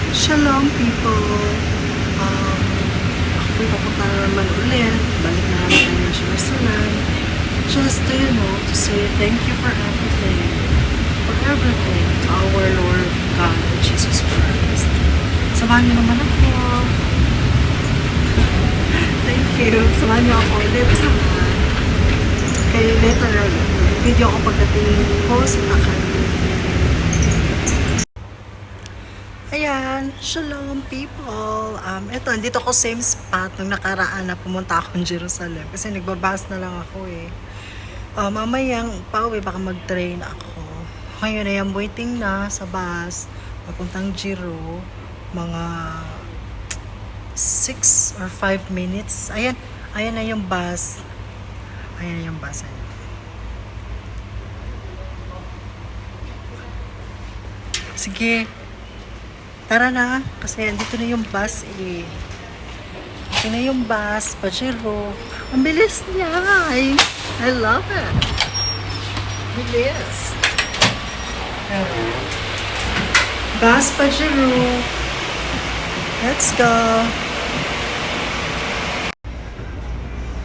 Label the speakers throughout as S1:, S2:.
S1: Shalom people! Ako po'y papunta na naman ulit. Balik na naman tayo ng Jerusalem. Just to say thank you for everything. For everything to our Lord God and Jesus Christ. Samahan niyo naman ako. Thank you. Samahan niyo ako ulit. Kaya later, video ko pagdating ko sa Takan. Ayan, shalom people. Eto, dito ako same spot nung nakaraan na pumunta akong Jerusalem kasi nagbabas na lang ako eh. Mamayang pauwi baka mag-train ako. Ngayon ay waiting na sa bus papuntang Jero, mga 6 or 5 minutes. Ayan na yung bus. Ayan yung bus. Ayan. Sige. Tara na, kasi andito na yung bus eh. Ito na yung bus, Pajero. Ang bilis niya, I love it. Bilis. Bus, Pajero. Let's go.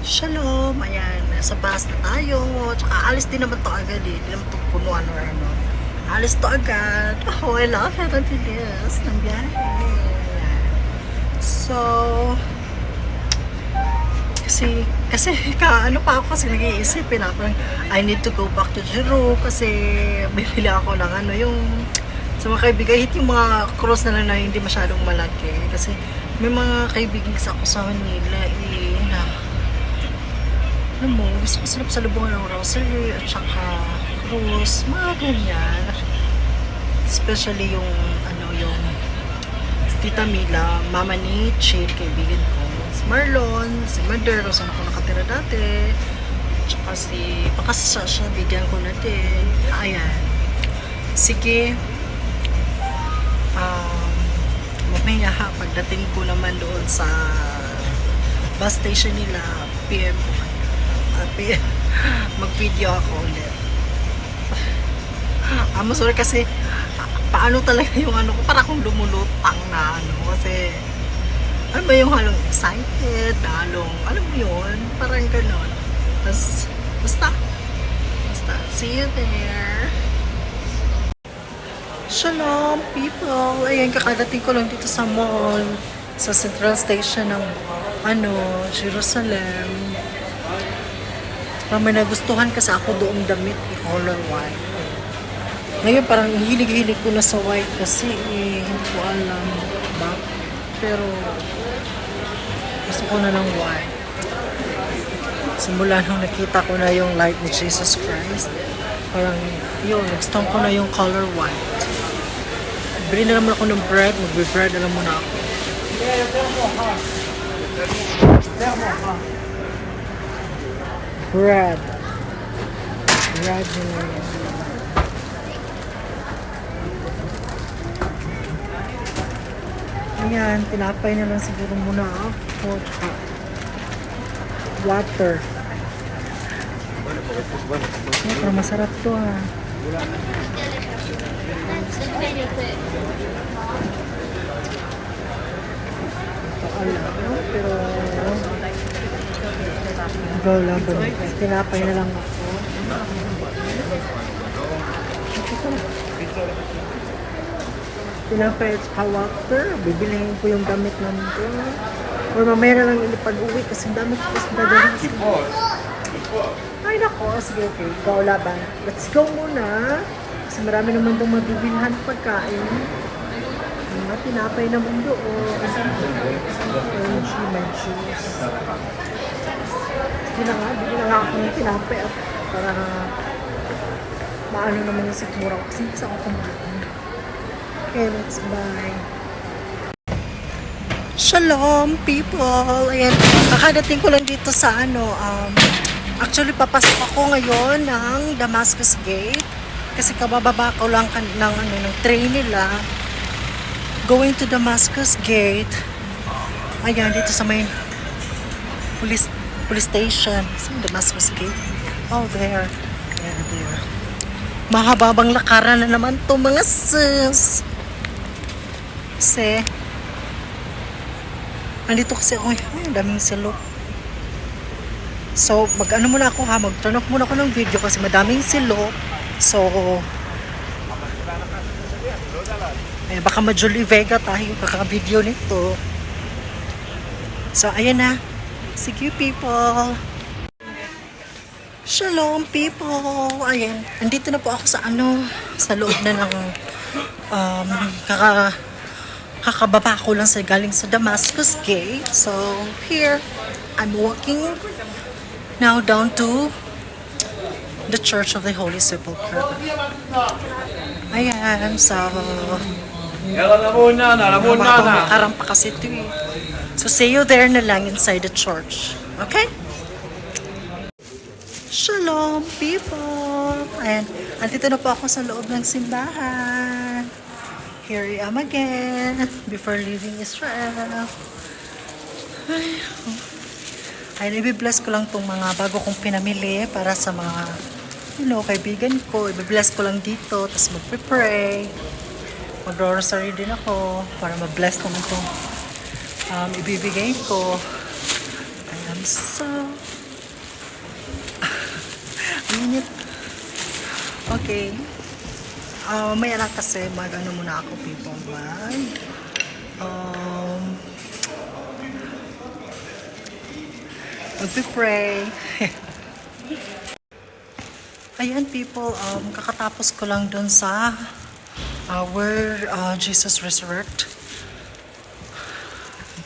S1: Shalom, ayan, nasa bus na tayo. Tsaka alis din naman to agad eh. Hindi naman to punuan or ano. Alis to agad. Oh, I love it. Ang bilis ng biyahe. So, kasi ano pa ako kasi nag-iisip na parang I need to go back to Jero kasi bibili ako ng ano yung sa mga kaibigan yung mga cross na lang na hindi masyadong malaki kasi may mga kaibigan sa ako sa Manila na alam mo, gusto ko sila sa lubungan ng rosary at saka cross, mga ganyan. Especially yung yung Tita Mila, mama ni Chill, kaibigan ko. Si Marlon, si Mother, saan ako nakatira dati. Tsaka baka si Sasha, bigyan ko na din. Ayan. Sige. Mamaya pagdating ko naman doon sa bus station nila, PM ko mag-video ako ulit. Sorry kasi paano talaga yung ano ko, para akong lumulutang na kasi ano ba yung halong excited, halong, alam mo yun, parang ganon. Basta, see you there. Shalom people, ayan, kakadating ko lang dito sa mall, sa Central Station ng Jerusalem. May nagustuhan kasi ako doong damit color white. Ngayon parang hilig-hilig ko na sa white kasi hindi ko alam ba. Pero gusto ko na ng white. Simula nung nakita ko na yung light ni Jesus Christ, parang yun, gusto ko na yung color white. Bili na naman ako ng bread, magbe-bread na lang muna ako. Bread na lang. Ayan, tinapay na lang siguro muna ako. Water. Pero masarap to ha. Pero go lang ba? Tinapay na lang ako. Tinapay at saka water. Bibilihin ko yung gamit namin ko. Or mamaya na lang pag-uwi kasi dami ko kasi dadalhin sa ay nako, sige okay. Go laban. Let's go muna. Kasi marami naman itong mabibilhan pagkain. Mga tinapay naman doon. Orange, may juice. Sige na nga, bigyan na nga ako ng tinapay at para maano naman yung sikmura ko. Kasi hindi ako kumain. Okay, let's buy. Shalom people! Ayan, kakadating ko lang dito sa actually papasok ako ngayon ng Damascus Gate kasi kabababa ko lang ng train nila going to Damascus Gate. Ayan, dito sa may police station. Sa Damascus Gate. Oh, there. Ayan, there. Mahababang lakaran na naman to mga sis. kasi nandito kasi ako, ay, daming silok. So, mag-ano muna ako ha, mag-turn off muna ako ng video kasi madaming silok. So, ay, baka ma-Julie Vega tayo kaka-video nito. So, ayan na. Sige, people. Shalom, people. Ayan. Andito na po ako sa sa loob na ng kakababa ko lang galing sa Damascus Gate. So, here, I'm walking now down to the Church of the Holy Sepulchre. Ayan, so, makarampa kasi ito eh. So, see you there na lang inside the church. Okay? Shalom, people! And, andito na po ako sa loob ng simbahan. Here I am again, before leaving Israel. Ay, i-bless ko lang tong mga bago kong pinamili para sa mga, kaibigan ko. I-bless ko lang dito, tapos mag-pray. Mag-rosary din ako para ma-bless naman itong ibibigay ko. I am so... Init. Okay. May anak kasi mag-ano muna ako, people. Mag-pray. Ayan, people. Kakatapos ko lang dun sa where Jesus resurrect.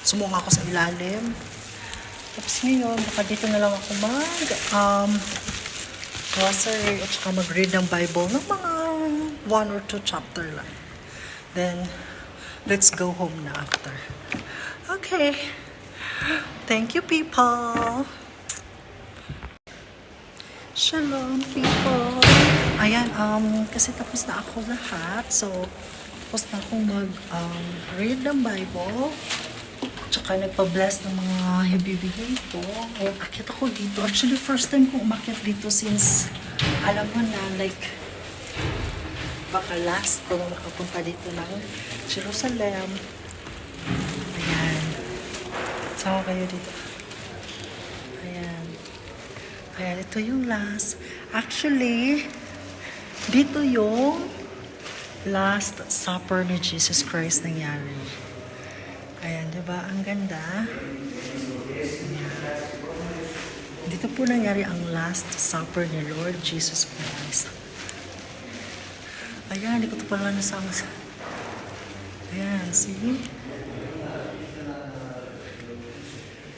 S1: Sumunga ako sa ilalim. Tapos ngayon, baka dito na lang ako grocery at saka mag-read ng Bible ng mga 1 or 2 chapter lang. Then, let's go home na after. Okay. Thank you, people. Shalom, people. Ayan, kasi tapos na ako lahat. So, tapos na akong mag-read ng Bible. Tsaka nagpa-bless ng mga ibibigay ko. Ayan, akit ako dito. Actually, first time kong umakyat dito since, alam mo na, like, baka last ko na makapunta dito ng Jerusalem. Ayan. Sama kayo dito. Ayan. Ayan, ito yung last. Actually, dito yung Last Supper ni Jesus Christ nangyari. Ayan, diba? Ang ganda. Ayan. Dito po nangyari ang Last Supper ni Lord Jesus Christ. Ayan, hindi ko ito pala nasama sa... Ayan, see?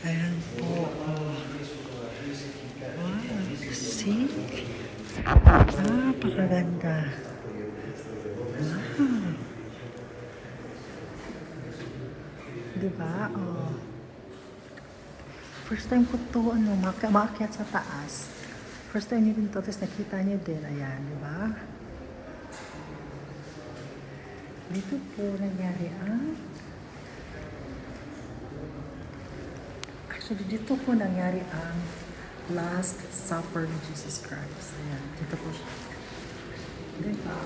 S1: Ayan po. Oh. Wow, see? Pakaganda. Wow. Diba? Oh. First time ko to, maakyat sa taas. First time nyo din to, tapos nakita nyo din. Ayan, diba? Dito po nangyari actually, dito po nangyari ang Last Supper ni Jesus Christ. Ayan, dito po siya. Diba?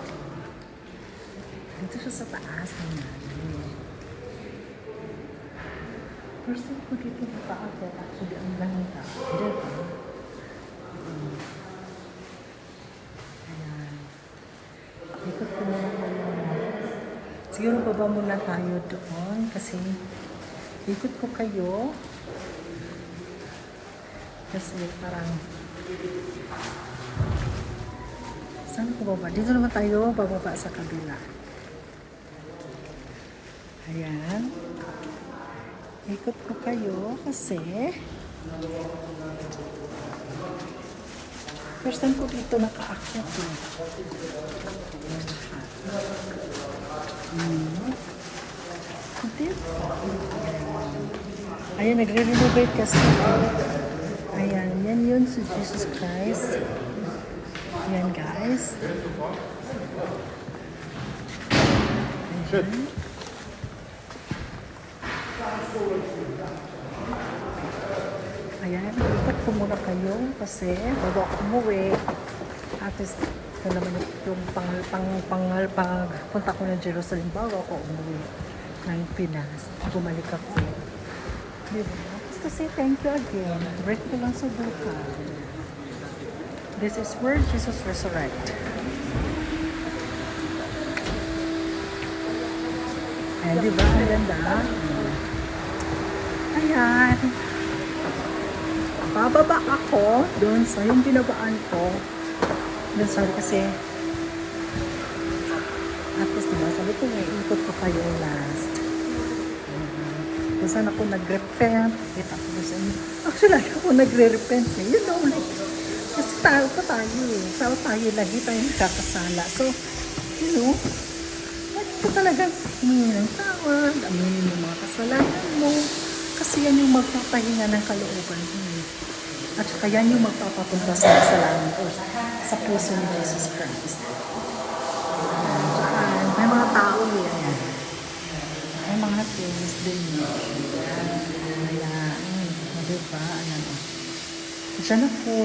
S1: Dito siya sa taas. Nangyari. First time ko dito nakaakyat, actually, ang ganda. Diba? Ayan. Ikot ko muna kayo. Siguro baba muna tayo doon kasi ikot ko kayo. Kasi parang saan ko baba? Dito naman tayo bababa sa kabila. Ayan. Ikot ko kayo kasi first time ko dito nakaakyat eh. Ayan, nagre-renovate kasi. Ayan, yan yun si Jesus Christ. Ayan, guys. Ayan. Ayan, ikot ko muna kayo kasi bago ako umuwi. At least, ito naman yung pagpunta ko ng Jerusalem bago ako umuwi. ng Pinas. Bumalik ako. Diba? Just to say thank you again. Break ko lang subukan. This is where Jesus resurrect. Ayan, diba? Ang ganda. Ayan. Bababa ako doon sa yung binabaan ko. Doon sorry kasi at least diba, sabi ko may ikot ko kayo last. Kung saan ako nag-repent, kita ko sa inyo. Actually, lagi ako nagre-repent eh. You know, like, kasi tao pa tayo eh. Tao tayo, lagi tayo nagkakasala. So, you know, lagi ko talagang humingi ng tawad, aminin mo mga kasalanan mo. Kasi yan yung magpapahinga ng kalooban mo eh. At saka yan yung magpapapunta sa kasalanan ko sa puso ni Jesus Christ. May mga tao yan. May mga things din. Kaya, diba? Ayan. Diyan ako.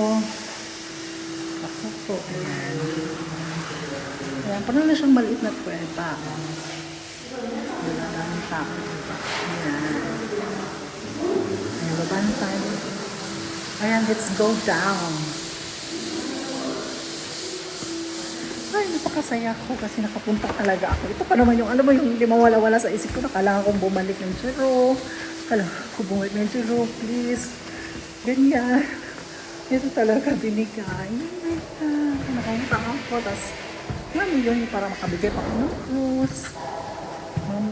S1: Ako po. Ayan. Ayan. Parang na siyang maliit na puweta. Diba? Ang tao. Ayan. Ayan. Babaan tayo. Ayan. Let's go down. Ay, napakasaya ko kasi nakapunta talaga ako. Ito pa naman yung, ano ba yung hindi mawala-wala sa isip ko na kailangan kong bumalik ng Jero. Kailangan kong bumalik ng Jero, please. Ganyan. Ito talaga binigay. Nakapunta ako. Tapos, ano yun, para makabigay pa ako ng cruise.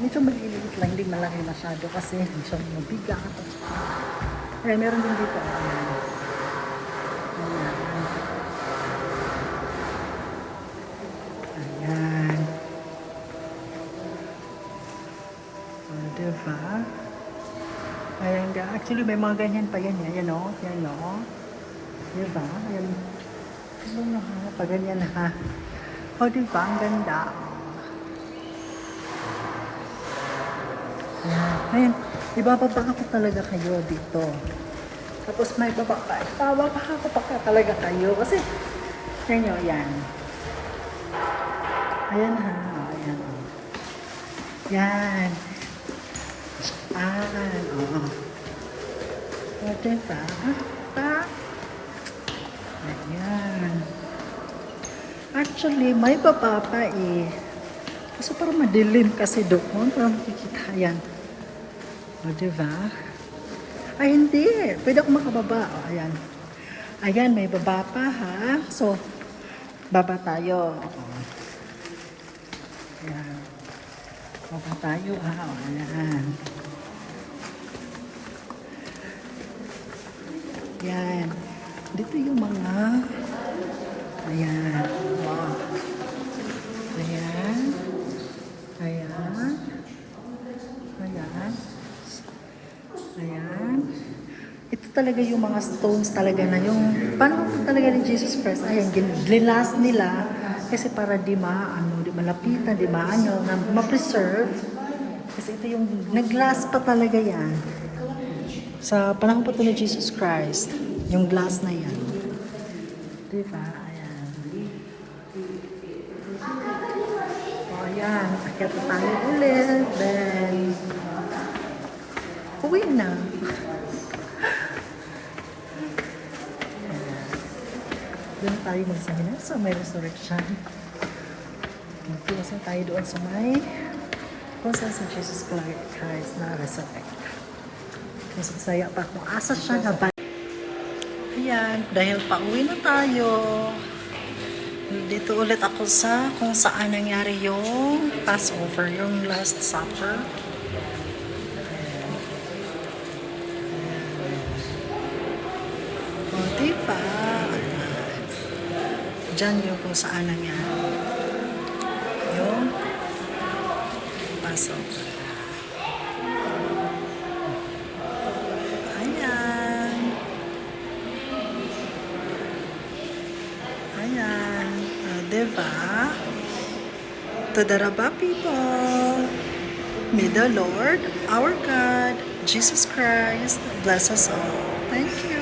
S1: Medyo malilit lang, hindi malaki masyado kasi hindi siya mabigat. Kaya meron din dito. Ayan. Ayan. Diba? Ayan, actually may mga ganyan pa yan. Ayan o. Ayan o. Diba? Ayan. Ano na ha? Pag ganyan ha. O diba? Ang ganda. Ayan. Ayan. Ibababa ako talaga kayo dito. Tapos may bababa. Ibababa ako pa talaga kayo. Kasi, yan o. Yan. Ayan ha. Ayan o. Yan. Oo. O, diba? Ayan. Actually, may baba pa eh. Kasi parang madilim kasi doon. Parang makikita. Ayan. O, diba? Ay, hindi. Pwede ako makababa. O, ayan. Ayan, may baba pa ha. So, baba tayo. O. Ayan. Baba tayo ha. O, ayan. Ayan. Dito yung mga ayan. Wow. Ayan. Ayan. Ayan. Ayan. Ito talaga yung mga stones talaga na yung paano talaga ni Jesus Christ. Ayan, glilas nila kasi para di malapitan, di na ma-preserve. Kasi ito yung nag-glass pa talaga yan. Sa panahon pa ito ni Jesus Christ, yung glass na yan. Diba? Ayan. O, ayan. Akyat na tayo ulit. Then, uwi na. Doon tayo magsaminar sa may resurrection. Magpiwasan tayo doon sa may kung saan si Jesus Christ na resurrect. Mas masaya pa kung asa siya na ba. Ayan, dahil pauwi na tayo. Dito ulit ako sa kung saan nangyari yung Passover, yung Last Supper. Ayan. O, diba? Diyan yung kung saan nangyari yung Passover. Ayan. Diba? To the Rabba people, may the Lord, our God, Jesus Christ, bless us all. Thank you.